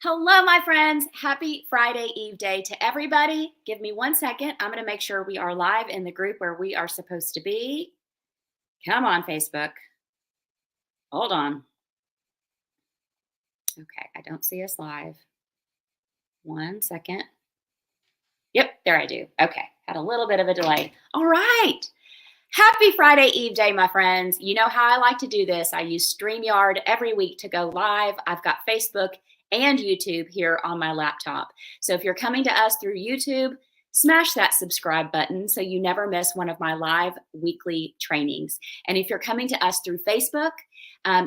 Hello, my friends. Happy Friday Eve day to everybody. Give me 1 second. I'm going to make sure we are live in the group where we are supposed to be. Come on, Facebook. Hold on. Okay, I don't see us live. 1 second. Yep, there I do. Okay, had a little bit of a delay. All right. Happy Friday Eve day, my friends. You know how I like to do this. I use StreamYard every week to go live. I've got Facebook and YouTube here on my laptop. So if you're coming to us through YouTube, smash that subscribe button so you never miss one of my live weekly trainings. And if you're coming to us through Facebook,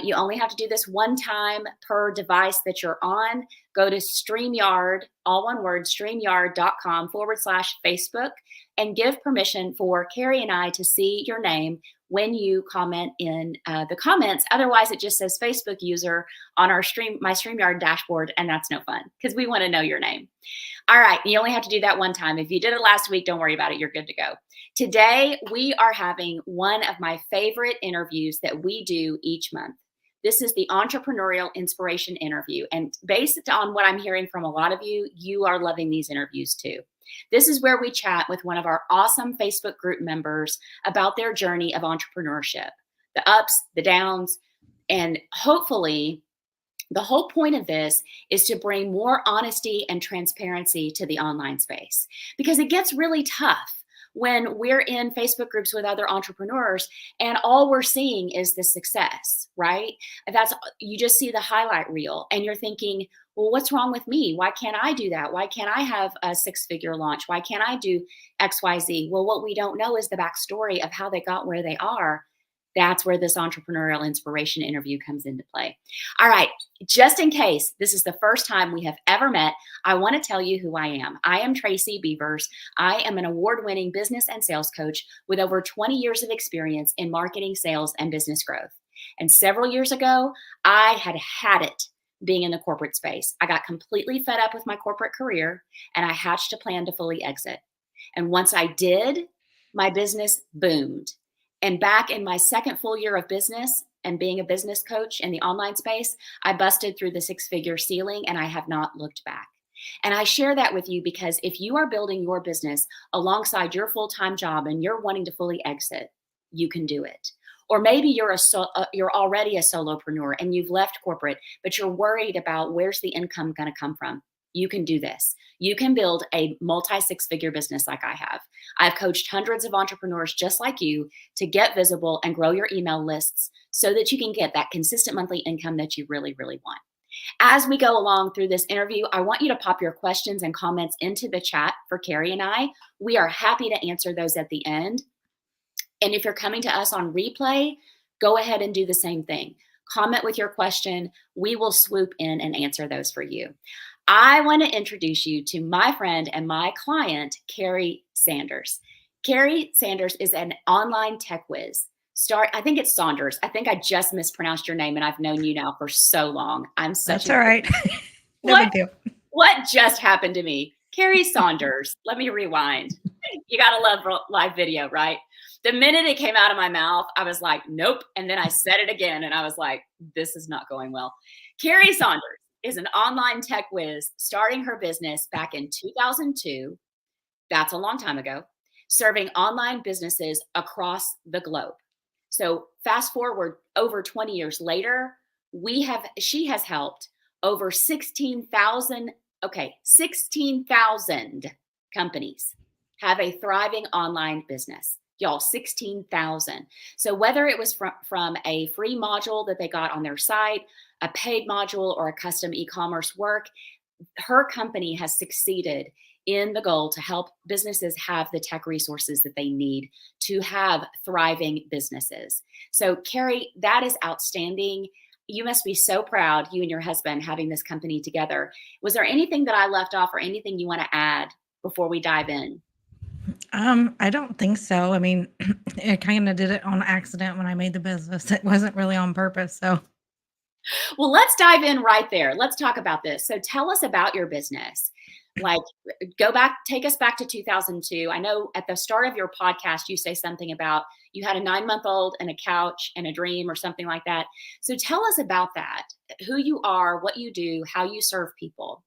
you only have to do this one time per device that you're on. Go to StreamYard, all one word, streamyard.com/Facebook, and give permission for Carrie and I to see your name when you comment in the comments. Otherwise, it just says Facebook user on our my StreamYard dashboard, and that's no fun because we want to know your name. All right, you only have to do that one time. If you did it last week, don't worry about it. You're good to go. Today, we are having one of my favorite interviews that we do each month. This is the Entrepreneurial Inspiration Interview. And based on what I'm hearing from a lot of you, you are loving these interviews too. This is where we chat with one of our awesome Facebook group members about their journey of entrepreneurship, the ups, the downs, and hopefully the whole point of this is to bring more honesty and transparency to the online space, because it gets really tough when we're in Facebook groups with other entrepreneurs and all we're seeing is the success, right? You just see the highlight reel and you're thinking, well, what's wrong with me? Why can't I do that? Why can't I have a 6-figure launch? Why can't I do XYZ? Well, what we don't know is the backstory of how they got where they are. That's where this entrepreneurial inspiration interview comes into play. All right, just in case this is the first time we have ever met, I want to tell you who I am. I am Tracy Beavers. I am an award-winning business and sales coach with over 20 years of experience in marketing, sales, and business growth. And several years ago, I had it being in the corporate space. I got completely fed up with my corporate career, and I hatched a plan to fully exit. And once I did, my business boomed. And back in my second full year of business and being a business coach in the online space, I busted through the 6-figure ceiling and I have not looked back. And I share that with you because if you are building your business alongside your full-time job and you're wanting to fully exit, you can do it. Or maybe you're already a solopreneur and you've left corporate, but you're worried about where's the income going to come from. You can do this. You can build a multi-6-figure business like I have. I've coached hundreds of entrepreneurs just like you to get visible and grow your email lists so that you can get that consistent monthly income that you really, really want. As we go along through this interview, I want you to pop your questions and comments into the chat for Carrie and I. We are happy to answer those at the end. And if you're coming to us on replay, go ahead and do the same thing. Comment with your question. We will swoop in and answer those for you. I want to introduce you to my friend and my client, Carrie Saunders. Carrie Saunders is an online tech whiz. I think it's Saunders. I think I just mispronounced your name, and I've known you now for so long. That's all right. No big deal. What just happened to me? Carrie Saunders. Let me rewind. You got to love live video, right? The minute it came out of my mouth, I was like, nope. And then I said it again, and I was like, this is not going well. Carrie Saunders is an online tech whiz starting her business back in 2002. That's a long time ago, serving online businesses across the globe. So fast forward over 20 years later, she has helped over 16,000 companies have a thriving online business. Y'all, 16,000. So whether it was from a free module that they got on their site, a paid module, or a custom e-commerce work, her company has succeeded in the goal to help businesses have the tech resources that they need to have thriving businesses. So Carrie, that is outstanding. You must be so proud, you and your husband, having this company together. Was there anything that I left off or anything you want to add before we dive in? I don't think so. I mean, I kind of did it on accident when I made the business. It wasn't really on purpose. So, well, let's dive in right there. Let's talk about this. So tell us about your business. Like, go back, take us back to 2002. I know at the start of your podcast, you say something about you had a 9-month-old and a couch and a dream or something like that. So tell us about that, who you are, what you do, how you serve people.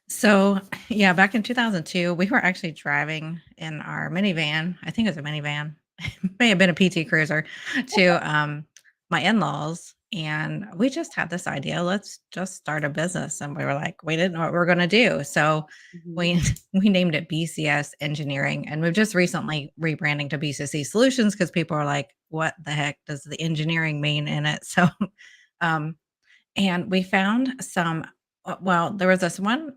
So, yeah, back in 2002, we were actually driving in our minivan. I think it was a minivan, may have been a PT Cruiser, to my in-laws, and we just had this idea. Let's just start a business, and we were like, we didn't know what we were going to do, so Mhm. we we named it BCS Engineering, and we've just recently rebranding to BCC Solutions because people are like, what the heck does the engineering mean in it? So, um, and we found some. Well, there was this one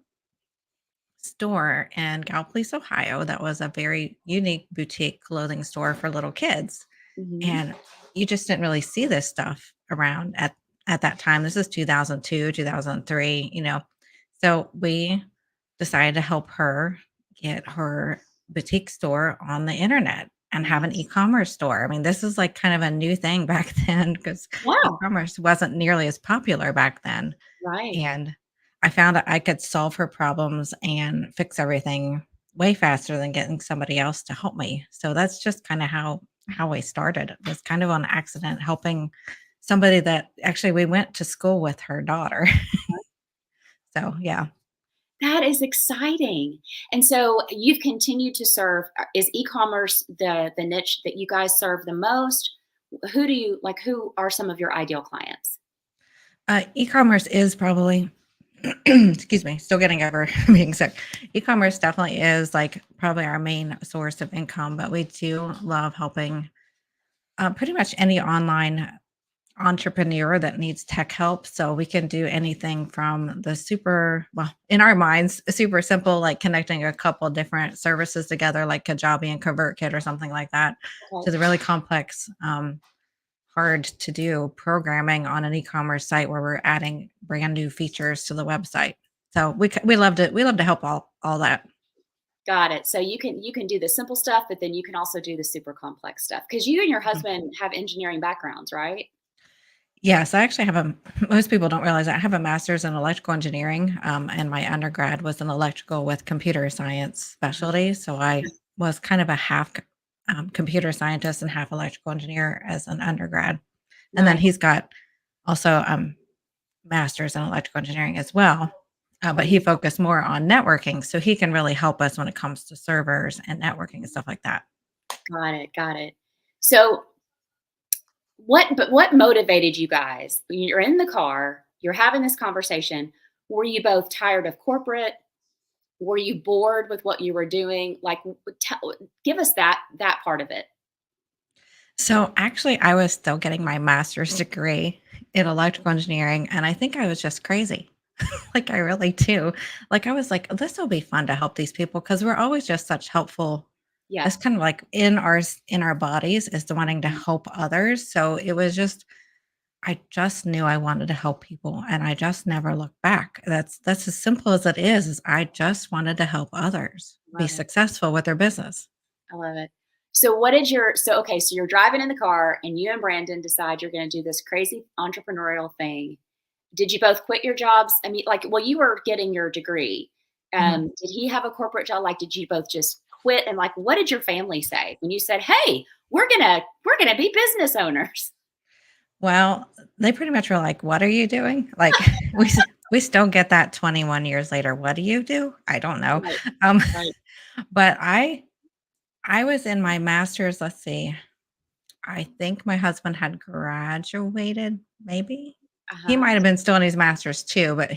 store in Gallipolis, Ohio, that was a very unique boutique clothing store for little kids. Mhm. And you just didn't really see this stuff around at that time. This is 2002, 2003, you know. So we decided to help her get her boutique store on the internet and have an Nice. e-commerce store. I mean, this is like kind of a new thing back then because Wow. e-commerce wasn't nearly as popular back then. Right. And I found that I could solve her problems and fix everything way faster than getting somebody else to help me. So that's just kind of how I started. It was kind of on accident helping somebody that actually we went to school with her daughter. So, yeah. That is exciting. And so you've continued to serve. Is e-commerce the niche that you guys serve the most? Who do you like? Who are some of your ideal clients? E-commerce is probably excuse me, still getting over being sick. E-commerce definitely is like probably our main source of income, but we do love helping pretty much any online entrepreneur that needs tech help. So we can do anything from the super, well, in our minds, super simple, like connecting a couple different services together, like Kajabi and ConvertKit or something like that, Okay. to the really complex, hard to do programming on an e-commerce site where we're adding brand new features to the website. So we love to help all that. Got it. So you can do the simple stuff, but then you can also do the super complex stuff because you and your Mhm. husband have engineering backgrounds, right? Yes, I actually have a most people don't realize I have a master's in electrical engineering, and my undergrad was in electrical with computer science Mhm. specialty. So I was kind of a half computer scientist and half electrical engineer as an undergrad. And then Nice. he's got also master's in electrical engineering as well, but he focused more on networking. So he can really help us when it comes to servers and networking and stuff like that. Got it. Got it. So what motivated you guys? When you're in the car, you're having this conversation. Were you both tired of corporate? Were you bored with what you were doing? Like, give us that part of it. So actually, I was still getting my master's degree in electrical engineering, and I think I was just crazy. Like I really do. Like I was like, this will be fun to help these people because we're always just such helpful. Yeah. It's kind of like in our bodies is the wanting to help others. So it was just I just knew I wanted to help people, and I just never looked back. That's as simple as it is I just wanted to help others be Love it. successful with their business. I love it. So what did your so okay, so you're driving in the car and you and Brandon decide you're going to do this crazy entrepreneurial thing. Did you both quit your jobs? I mean, like, well, you were getting your degree. Mhm. Did he have a corporate job? Like, did you both just quit? And like, what did your family say when you said, "Hey, we're gonna be business owners"? Well, they pretty much were like, "What are you doing?" Like, we still get that 21 years later, "What do you do?" I don't know. Right, Um, right. but I was in my master's, let's see, I think my husband had graduated, maybe? He Uh-huh. might have been still in his master's too, but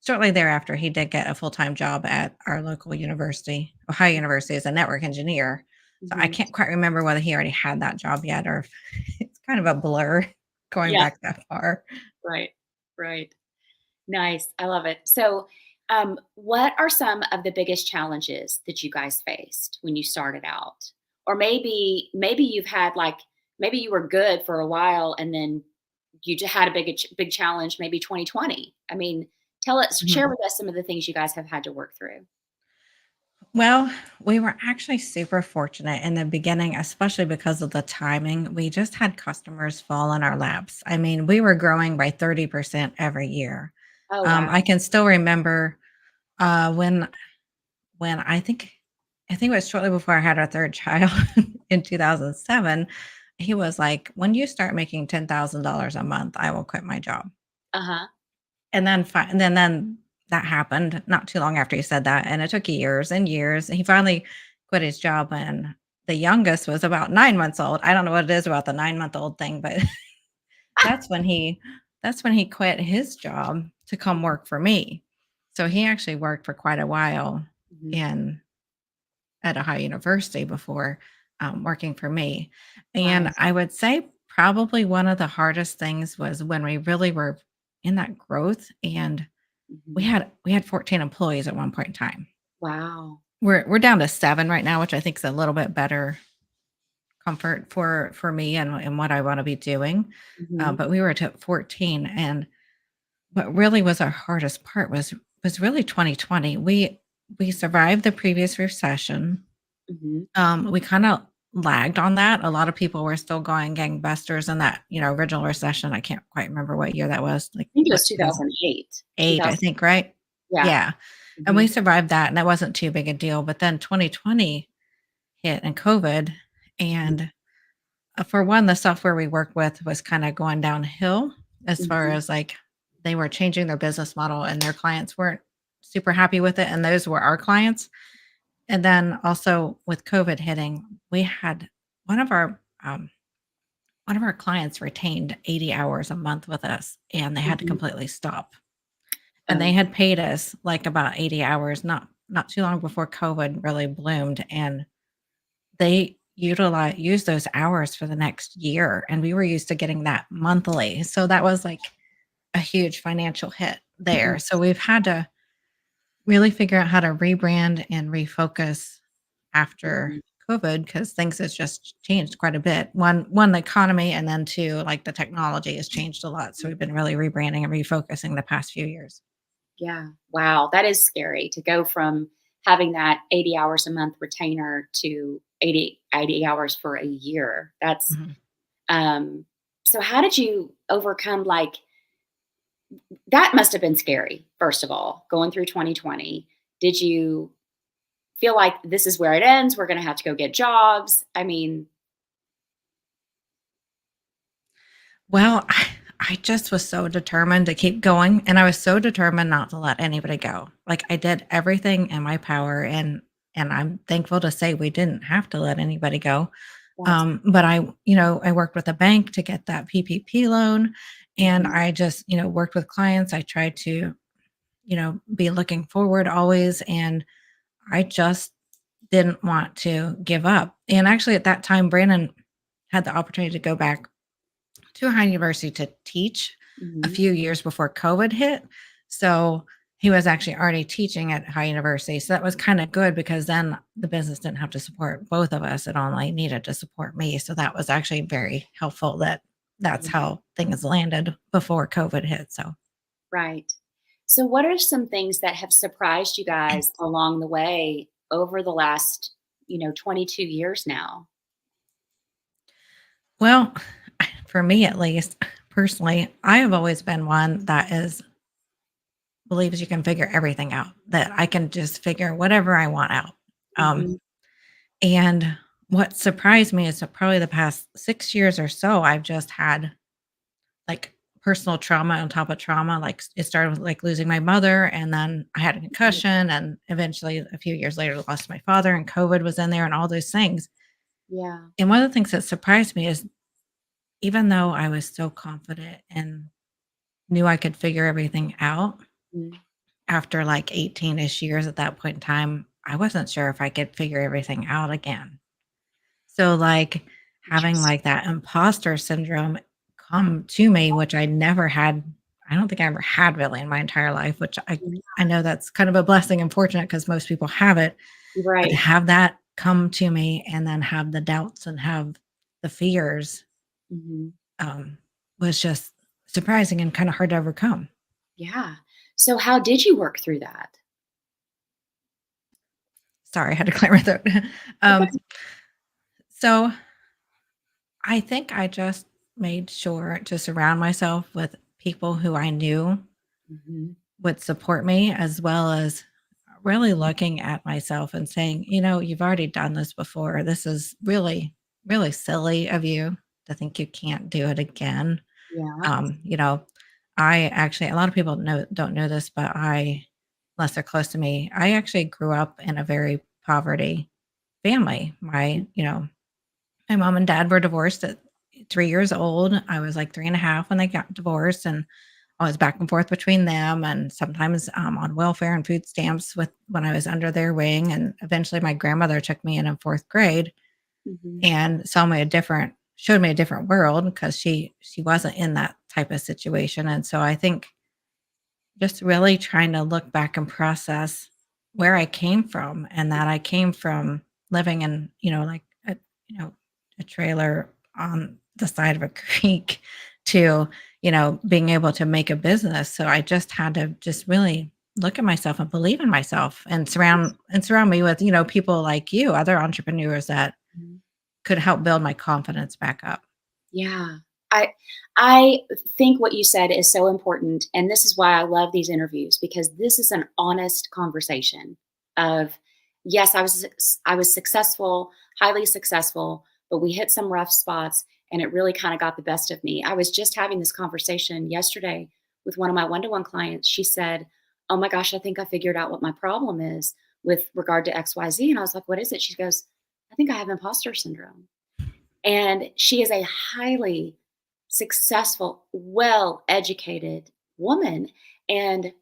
shortly thereafter, he did get a full-time job at our local university, Ohio University, as a network engineer. So I Mhm. can't quite remember whether he already had that job yet or if it's kind of a blur going Yeah, back that far. right, right. Nice. I love it. So, what are some of the biggest challenges that you guys faced when you started out? Or maybe you've had like maybe you were good for a while and then you just had a big challenge maybe 2020. I mean, share Mhm. with us some of the things you guys have had to work through. Well, we were actually super fortunate in the beginning, especially because of the timing. We just had customers fall in our laps. I mean, we were growing by 30% every year. Oh wow. I can still remember. When I think it was shortly before I had our third child in 2007, he was like, "When you start making $10,000 a month, I will quit my job." Uh-huh. And then that happened not too long after he said that, and it took years and years. He finally quit his job when the youngest was about 9 months old. I don't know what it is about the 9-month-old thing, but that's when he that's when he quit his job to come work for me. So he actually worked for quite a while Mhm. in at a high university before, working for me. And Nice. I would say probably one of the hardest things was when we really were in that growth, and we Mhm. had we had 14 employees at one point in time. Wow. We're down to 7 right now, which I think is a little bit better comfort for me and what I wanna be doing. Mhm. But we were at 14, and what really was our hardest part was really 2020. We survived the previous recession. Mhm. We kinda lagged on that. A lot of people were still going gangbusters in that, original recession. I can't quite remember what year that was, like, I think it what, was 2008, 2008. I 2000. think, right? Yeah. Yeah, and we Mhm. survived that, and that wasn't too big a deal, but then 2020 hit and COVID, Mhm. and, for one, the software we worked with was kinda going downhill as far Mhm. as, like, they were changing their business model, and their clients weren't super happy with it, and those were our clients. And then also with COVID hitting, we had one of our um, one of our clients retained 80 hours a month with us, and they had to Mhm. completely stop. And they Oh. had paid us like about 80 hours not too long before COVID really bloomed, and they used those hours for the next year, and we were used to getting that monthly. So that was like a huge financial hit Mm. there. So we've had to really figure out how to rebrand and refocus after Mhm. COVID because things has just changed quite a bit. One, the economy, and then two, like the technology has changed a lot. So we've been really rebranding and refocusing the past few years. Yeah. Wow, that is scary to go from having that 80 hours a month retainer to 80 hours for a year. That's Mhm. um so how did you overcome like that must have been scary, first of all, going through 2020. Did you feel like this is where it ends? We're going to have to go get jobs. I mean, Well, I just was so determined to keep going, and I was so determined not to let anybody go. Like I did everything in my power, and I'm thankful to say we didn't have to let anybody go. that's But I worked with a bank to get that PPP loan, and mhm, I just, worked with clients. I tried to, be looking forward always, and I just didn't want to give up. And actually, at that time, Brandon had the opportunity to go back to a high university to teach a mhm, few years before COVID hit. So he was actually already teaching at high university. So that was kind of good because then the business didn't have to support both of us. It only needed to support me. So that was actually very helpful that that's yeah, how things landed before COVID hit. So, right. So, what are some things that have surprised you guys along the way over the last, 22 years now? well, for me at least, personally, I have always been one that is believes you can figure everything out, that I can just figure whatever I want out. Um, Mhm, And what surprised me is that probably the past 6 years or so, I've just had, like, personal trauma on top of trauma, like, it started with, like, losing my mother, and then I had a mhm, concussion, and eventually, a few years later, lost my father, and COVID was in there and all those things. yeah. And one of the things that surprised me is even though I was so confident and knew I could figure everything out, Mhm, after, like, 18-ish years at that point in time, I wasn't sure if I could figure everything out again. So, like, having, interesting. like, that imposter syndrome come to me, which I never had. I don't think I ever had really in my entire life, which Mhm, I know that's kind of a blessing and fortunate because most people have it, but to right. have that come to me and then have the doubts and have the fears, Mhm, um, was just surprising and kinda hard to overcome. yeah. So, how did you work through that? Sorry, I had to clear my throat. Okay. Um, so I think I just made sure to surround myself with people who I knew Mhm, would support me as well as really looking at myself and saying, you know, you've already done this before. This is really, really silly of you to think you can't do it again. Yeah. You know, I actually, a lot of people don't know this, but unless they're close to me, I actually grew up in a very poverty family. My mom and dad were divorced at 3 years old. I was like three and a half when they got divorced, and I was back and forth between them, and sometimes on welfare and food stamps with when I was under their wing. And eventually, my grandmother took me in fourth grade Hmm. and showed me a different world because she wasn't in that type of situation. And so I think just really trying to look back and process where I came from, and that I came from living in, like you know, a trailer on the side of a creek to, being able to make a business. So I just had to just really look at myself and believe in myself, and surround me with, people like you, other entrepreneurs that could help build my confidence back up. Yeah. I I think what you said is so important, and this is why I love these interviews, because this is an honest conversation of, yes, I was successful, highly successful, but we hit some rough spots and it really kind of got the best of me. I was just having this conversation yesterday with one of my one-to-one clients. She said, "Oh my gosh, I think I figured out what my problem is with regard to XYZ." And I was like, "What is it?" She goes, "I think I have imposter syndrome." And she is a highly successful, well educated woman. And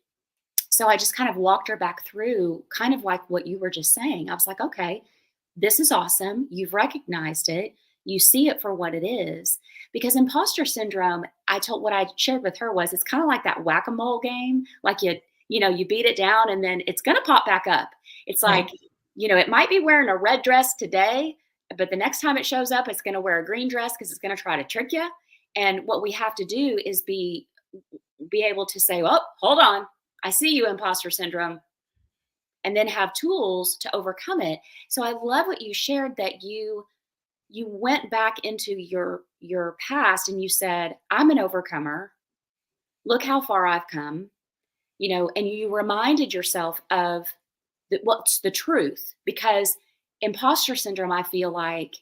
so I just kind of walked her back through kind of like what you were just saying. I was like, okay, this is awesome. You've recognized it. You see it for what it is. Because imposter syndrome, what I shared with her was, it's kind of like that whack-a-mole game. Like you beat it down and then it's going to pop back up. It's like, Right. it might be wearing a red dress today, but the next time it shows up, it's going to wear a green dress because it's going to try to trick you. And what we have to do is be able to say, "Oh, hold on. I see you, imposter syndrome," and then have tools to overcome it. So I love what you shared, that you went back into your past and you said, "I'm an overcomer. Look how far I've come." And you reminded yourself of what's the truth, because imposter syndrome, I feel like,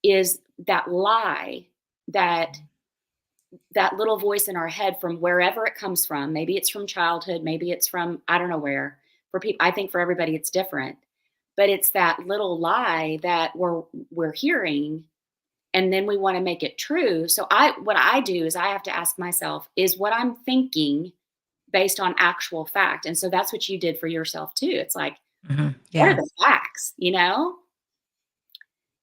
is that lie, that little voice in our head from wherever it comes from. Maybe it's from childhood, maybe it's from I don't know where. For people, I think for everybody it's different. But it's that little lie that we're hearing, and then we want to make it true. So what I do is I have to ask myself, is what I'm thinking based on actual fact? And so that's what you did for yourself too. It's like, what are Yeah. the facts?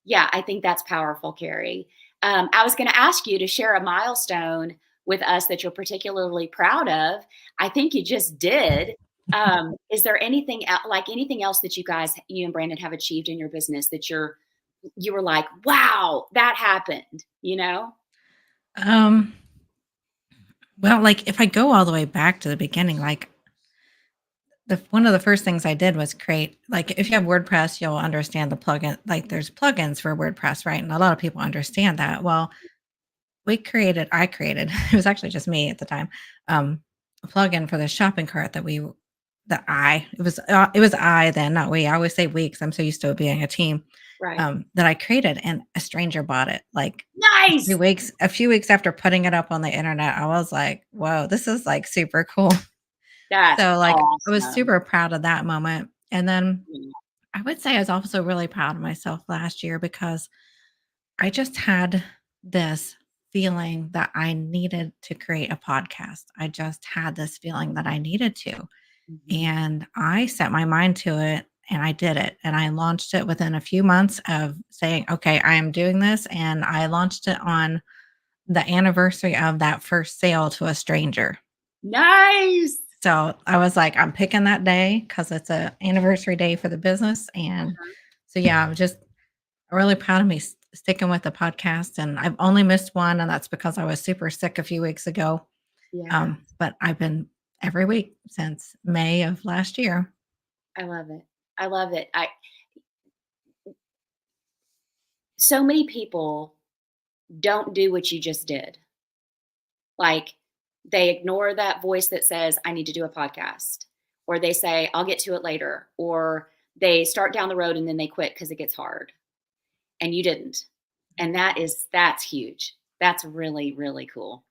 Yeah, I think that's powerful, Carrie. I was going to ask you to share a milestone with us that you're particularly proud of. I think you just did. Is there anything else that you and Brandon have achieved in your business that you were like, wow, that happened, you know? Um, well, like if I go all the way back to the beginning, like the one of the first things I did was create, like, if you have WordPress, you'll understand the plugin. Like there's plugins for WordPress, right? And a lot of people understand that. Well, I created, it was actually just me at the time, a plugin for the shopping cart it was I then, not we. I always say we because I'm so used to it being a team, Right. that I created, and a stranger bought it. Like Nice. a few weeks after putting it up on the internet, I was like, whoa, this is like super cool. That's So like I was awesome. super proud of that moment. And then I would say I was also really proud of myself last year because I just had this feeling that I needed to create a podcast. I just had this feeling that I needed to. Mhm. And I set my mind to it and I did it. And I launched it within a few months of saying, okay, I am doing this. And I launched it on the anniversary of that first sale to a stranger. Nice. So I was like, I'm picking that day because it's a anniversary day for the business. And so, yeah, I'm just really proud of me sticking with the podcast. And I've only missed one, and that's because I was super sick a few weeks ago. Yeah, But I've been every week since May of last year. I love it. I love it. So many people don't do what you just did. Like, they ignore that voice that says, I need to do a podcast, or they say, I'll get to it later, or they start down the road and then they quit because it gets hard, and you didn't. And that's huge. That's really, really cool.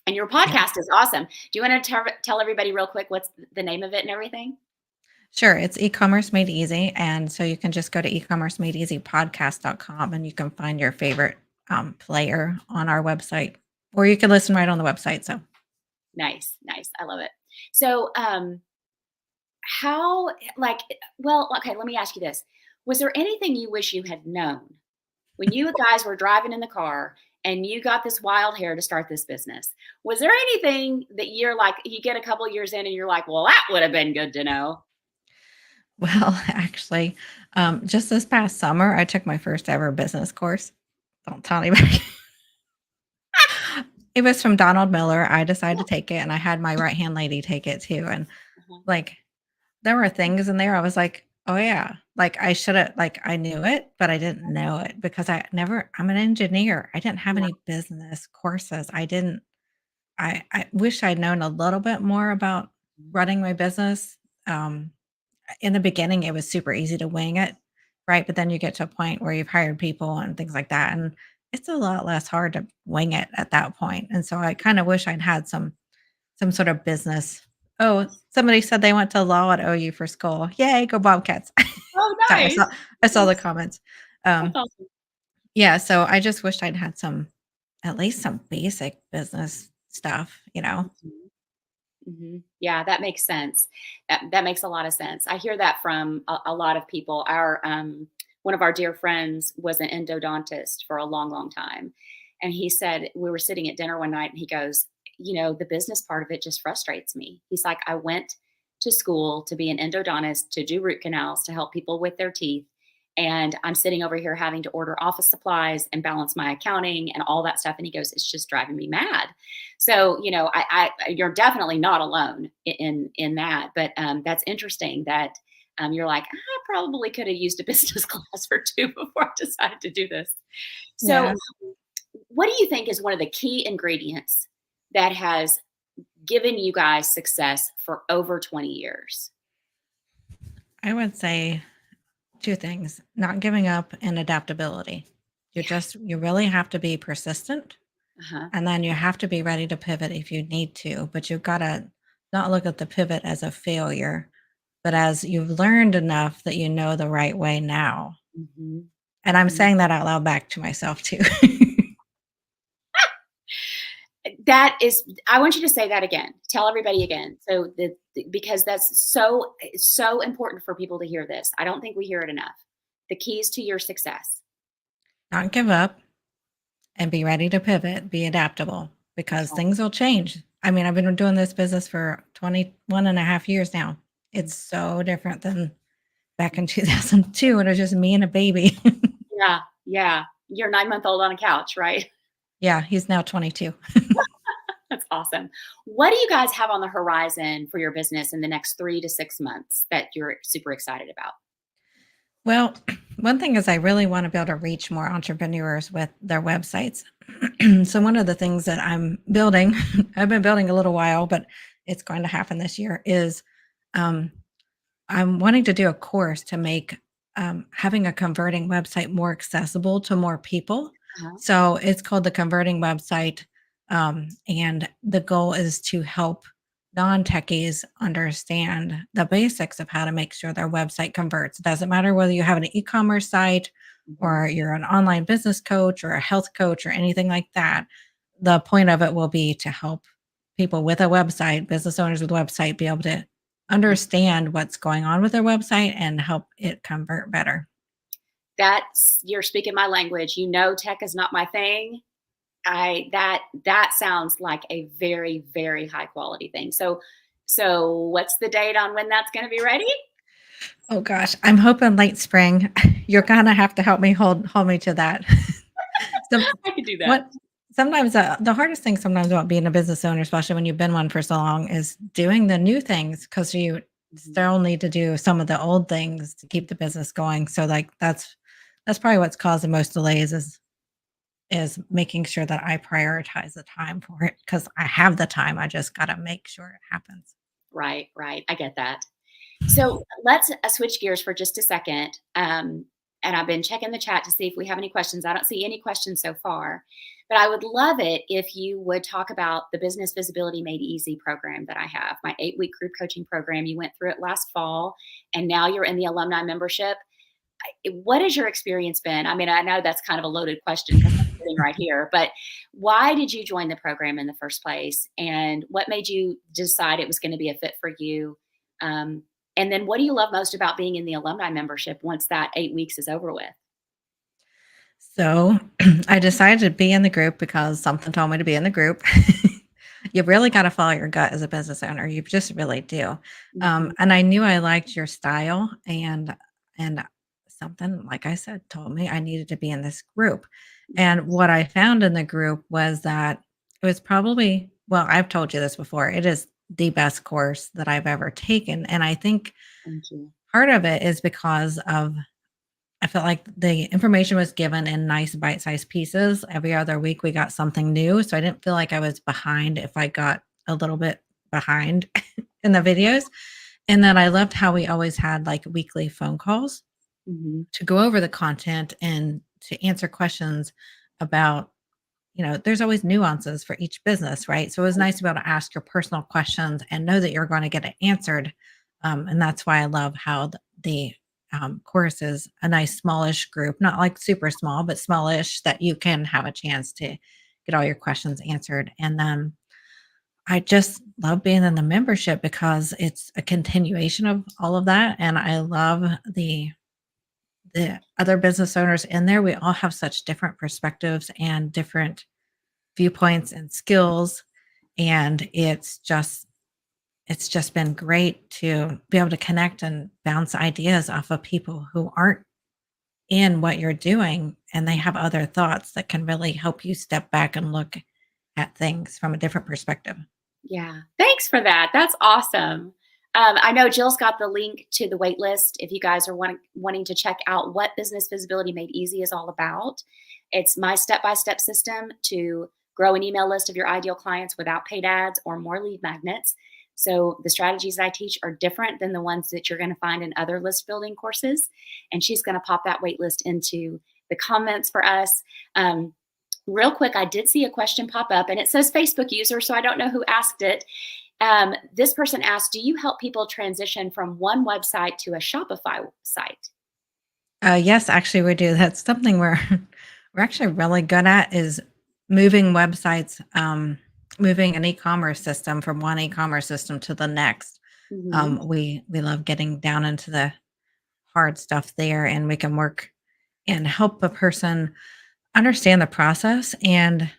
And your Yeah. podcast is awesome. Do you want to tell everybody real quick what's the name of it and everything? Sure. It's e-commerce made easy. And so you can just go to ecommercemadeeasypodcast.com and you can find your favorite player on our website, or you can listen right on the website. So Nice, nice. I love it. So, how, like, well, okay, let me ask you this. Was there anything you wish you had known when you guys were driving in the car and you got this wild hair to start this business? Was there anything that you're like, you get a couple years in and you're like, well, that would have been good to know? well, actually, just this past summer, I took my first ever business course. Don't tell anybody. It was from Donald Miller. I decided to take it, and I had my right hand lady take it too. And Uh-huh. like, there were things in there I was like, oh yeah, like I should have, like I knew it, but I didn't know it because I'm an engineer. I didn't have Yeah. any business courses. I wish I'd known a little bit more about running my business. Um, in the beginning, it was super easy to wing it, right? But then you get to a point where you've hired people and things like that, and it's a lot less hard to wing it at that point. And so I kind of wish I'd had some sort of business. Oh, somebody said they went to law at OU for school. Yay, go Bobcats! Oh, Sorry, nice. I saw the comments. That's Um, awesome. yeah, so I just wished I'd had some at least some basic business stuff, you know. Mhm. Yeah, that makes sense. That makes a lot of sense. I hear that from a lot of people. Our one of our dear friends was an endodontist for a long, long time, and he said we were sitting at dinner one night, and he goes, "You know, the business part of it just frustrates me." He's like, "I went to school to be an endodontist to do root canals to help people with their teeth." And I'm sitting over here having to order office supplies and balance my accounting and all that stuff. And he goes, "It's just driving me mad." So, you know, you're definitely not alone in that, but that's interesting that you're like, I probably could have used a business class or two before I decided to do this. So, Yeah. what do you think is one of the key ingredients that has given you guys success for over 20 years? I would say 2 things, not giving up and adaptability. Yes. You really have to be persistent, Uh-huh. and then you have to be ready to pivot if you need to, but you've gotta not look at the pivot as a failure, but as you've learned enough that you know the right way now. Hmm. And I'm Hmm. saying that out loud back to myself too. That is, I want you to say that again. Tell everybody again. So because that's so, it's so important for people to hear this. I don't think we hear it enough. The keys to your success. Not give up and be ready to pivot, be adaptable because Okay. things will change. I mean, I've been doing this business for 21 and a half years now. It's so different than back in 2002 when it was just me and a baby. Yeah, yeah. You're 9-month-old on a couch, right? Yeah, he's now 22. That's awesome. What do you guys have on the horizon for your business in the next 3 to 6 months that you're super excited about? Well, one thing is I really want to be able to reach more entrepreneurs with their websites. So one of the things that I'm building, I've been building a little while, but it's going to happen this year, is um, I'm wanting to do a course to make having a converting website more accessible to more people. Uh-huh. So it's called the Converting Website. And the goal is to help non techies understand the basics of how to make sure their website converts. It doesn't matter whether you have an e commerce site Mhm. or you're an online business coach or a health coach or anything like that. The point of it will be to help people with a website, business owners with a website, be able to Mhm. understand what's going on with their website and help it convert better. That's, you're speaking my language. You know, tech is not my thing. That sounds like a very, very high quality thing. So what's the date on when that's going to be ready? Oh gosh, I'm hoping late spring. You're gonna have to help me hold me to that. So I could do that. what sometimes the hardest thing sometimes about being a business owner, especially when you've been one for so long, is doing the new things because you Mhm. still need to do some of the old things to keep the business going. So like that's probably what's caused the most delays is making sure that I prioritize the time for it because I have the time. I just gotta make sure it happens. Right, right. I get that. So let's switch gears for just a second. And I've been checking the chat to see if we have any questions. I don't see any questions so far, but I would love it if you would talk about the Business Visibility Made Easy program that I have, my 8-week group coaching program. You went through it last fall, and now you're in the alumni membership. What has your experience been? I mean, I know that's kind of a loaded question because I'm sitting right here, but why did you join the program in the first place? And what made you decide it was going to be a fit for you? Um, and then what do you love most about being in the alumni membership once that 8 weeks is over with? So I decided to be in the group because something told me to be in the group. You really got to follow your gut as a business owner. You just really do. Mhm. And I knew I liked your style, and something, like I said, told me I needed to be in this group. And what I found in the group was that it was probably, well, I've told you this before, it is the best course that I've ever taken. And I think Thank you. part of it is because of I felt like the information was given in nice bite-sized pieces. Every other week we got something new, so I didn't feel like I was behind if I got a little bit behind in the videos. And then I loved how we always had like weekly phone calls Mhm. to go over the content and to answer questions about, there's always nuances for each business, right? So it was nice to be able to ask your personal questions and know that you're going to get it answered. And that's why I love how the course is a nice smallish group, not like super small, but smallish that you can have a chance to get all your questions answered. And then I just love being in the membership because it's a continuation of all of that. And I love the other business owners in there. We all have such different perspectives and different viewpoints and skills, and it's just been great to be able to connect and bounce ideas off of people who aren't in what you're doing, and they have other thoughts that can really help you step back and look at things from a different perspective. Yeah. Thanks for that. That's awesome. I know Jill's got the link to the wait list if you guys are wanting to check out what Business Visibility Made Easy is all about. It's my step-by-step system to grow an email list of your ideal clients without paid ads or more lead magnets. So the strategies I teach are different than the ones that you're going to find in other list building courses. And she's going to pop that wait list into the comments for us. Real quick, I did see a question pop up and it says Facebook user, so I don't know who asked it. This person asked, do you help people transition from one website to a Shopify site? Yes, actually, we do. That's something we're actually really good at is moving websites, moving an e-commerce system from one e-commerce system to the next. Hmm. We love getting down into the hard stuff there, and we can work and help a person understand the process and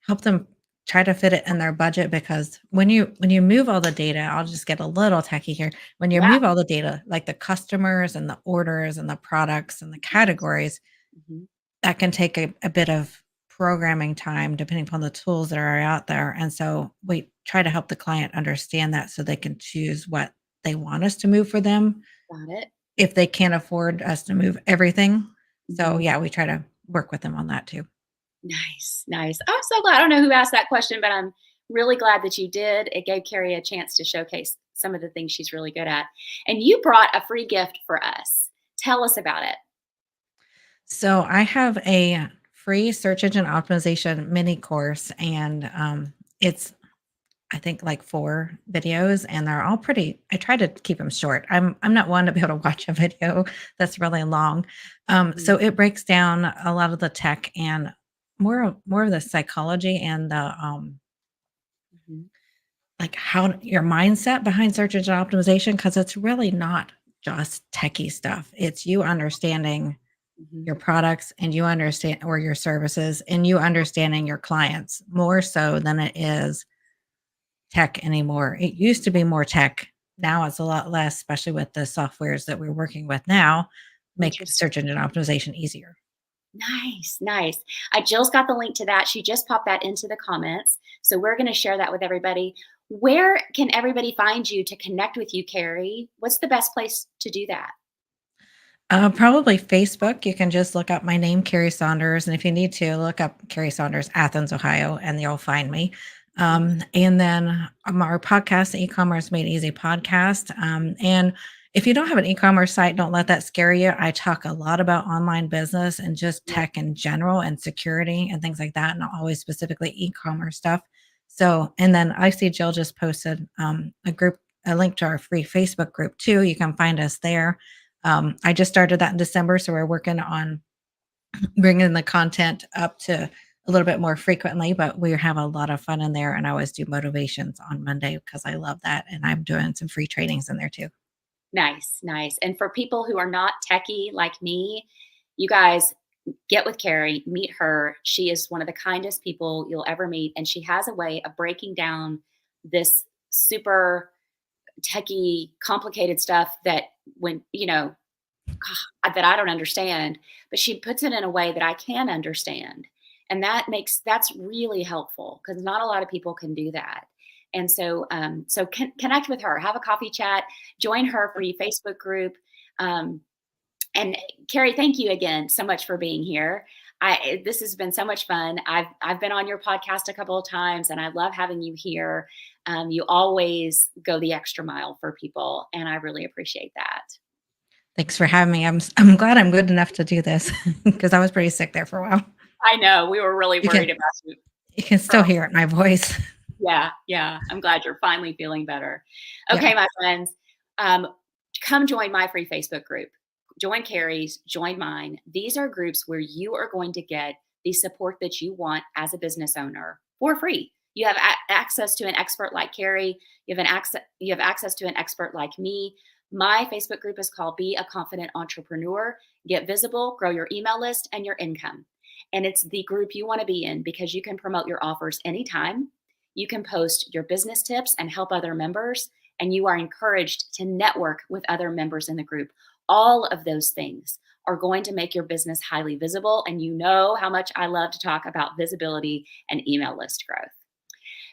help them try to fit it in their budget, because when you move all the data, I'll just get a little techie here. When you Yeah. move all the data, like the customers and the orders and the products and the categories, Hmm. that can take a bit of programming time depending upon the tools that are out there. And so we try to help the client understand that so they can choose what they want us to move for them Got it. if they can't afford us to move everything. So Hmm. yeah, we try to work with them on that too. Nice, nice. I'm so glad. I don't know who asked that question, but I'm really glad that you did. It gave Carrie a chance to showcase some of the things she's really good at. And you brought a free gift for us. Tell us about it. So I have a free search engine optimization mini course, and it's I think like 4 videos, and they're all pretty. I try to keep them short. I'm not one to be able to watch a video that's really long. So Mhm. it breaks down a lot of the tech and more of the psychology and the Mhm. like how your mindset behind search engine optimization, because it's really not just techie stuff. It's you understanding Mhm. your products and you understand or your services and you understanding your clients more so than it is tech anymore. It used to be more tech. Now it's a lot less, especially with the softwares that we're working with now, make Interesting. search engine optimization easier. Nice, nice. Jill's got the link to that. She just popped that into the comments. So we're going to share that with everybody. Where can everybody find you to connect with you, Carrie? What's the best place to do that? Probably Facebook. You can just look up my name, Carrie Saunders. And if you need to, look up Carrie Saunders, Athens, Ohio, and you'll find me. And then our podcast, the e-commerce made easy podcast. And if you don't have an e-commerce site, don't let that scare you. I talk a lot about online business and just tech in general and security and things like that, not always specifically e-commerce stuff. So, and then I see Jill just posted a link to our free Facebook group too. You can find us there. I just started that in December, so we're working on bringing the content up to a little bit more frequently, but we have a lot of fun in there. And I always do motivations on Monday because I love that. And I'm doing some free trainings in there too. Nice, nice. And for people who are not techie like me, you guys get with Carrie, meet her. She is one of the kindest people you'll ever meet. And she has a way of breaking down this super techie, complicated stuff that that I don't understand, but she puts it in a way that I can understand. And that's really helpful because not a lot of people can do that. And so, connect with her, have a coffee chat, join her free Facebook group. And Carrie, thank you again so much for being here. This has been so much fun. I've been on your podcast a couple of times, and I love having you here. You always go the extra mile for people, and I really appreciate that. Thanks for having me. I'm glad I'm good enough to do this because I was pretty sick there for a while. I know we were really worried about you. You can still hear it in my voice. Yeah. I'm glad you're finally feeling better. Okay, my friends, come join my free Facebook group. Join Carrie's, join mine. These are groups where you are going to get the support that you want as a business owner for free. You have access to an expert like Carrie. You have access to an expert like me. My Facebook group is called Be a Confident Entrepreneur. Get visible, grow your email list and your income. And it's the group you want to be in because you can promote your offers anytime. You can post your business tips and help other members. And you are encouraged to network with other members in the group. All of those things are going to make your business highly visible. And you know how much I love to talk about visibility and email list growth.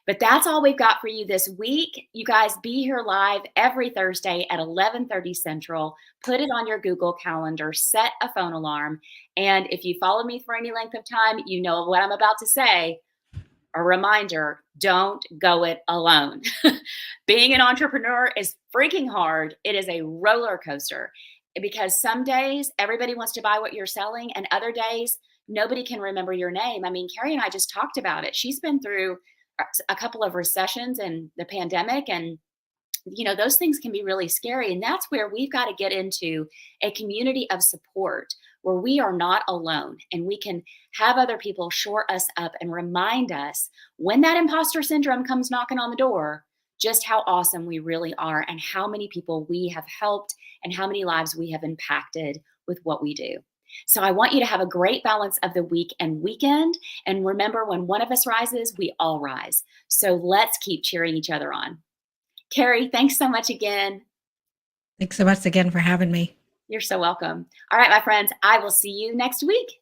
But that's all we've got for you this week. You guys be here live every Thursday at 11:30 Central. Put it on your Google Calendar, set a phone alarm. And if you follow me for any length of time, you know what I'm about to say. A reminder, don't go it alone. Being an entrepreneur is freaking hard. It is a roller coaster because some days everybody wants to buy what you're selling and other days nobody can remember your name. I mean, Carrie and I just talked about it. She's been through a couple of recessions and the pandemic, and those things can be really scary. And that's where we've got to get into a community of support where we are not alone and we can have other people shore us up and remind us when that imposter syndrome comes knocking on the door, just how awesome we really are and how many people we have helped and how many lives we have impacted with what we do. So I want you to have a great balance of the week and weekend. And remember, when one of us rises, we all rise. So let's keep cheering each other on. Carrie, thanks so much again. Thanks so much again for having me. You're so welcome. All right, my friends, I will see you next week.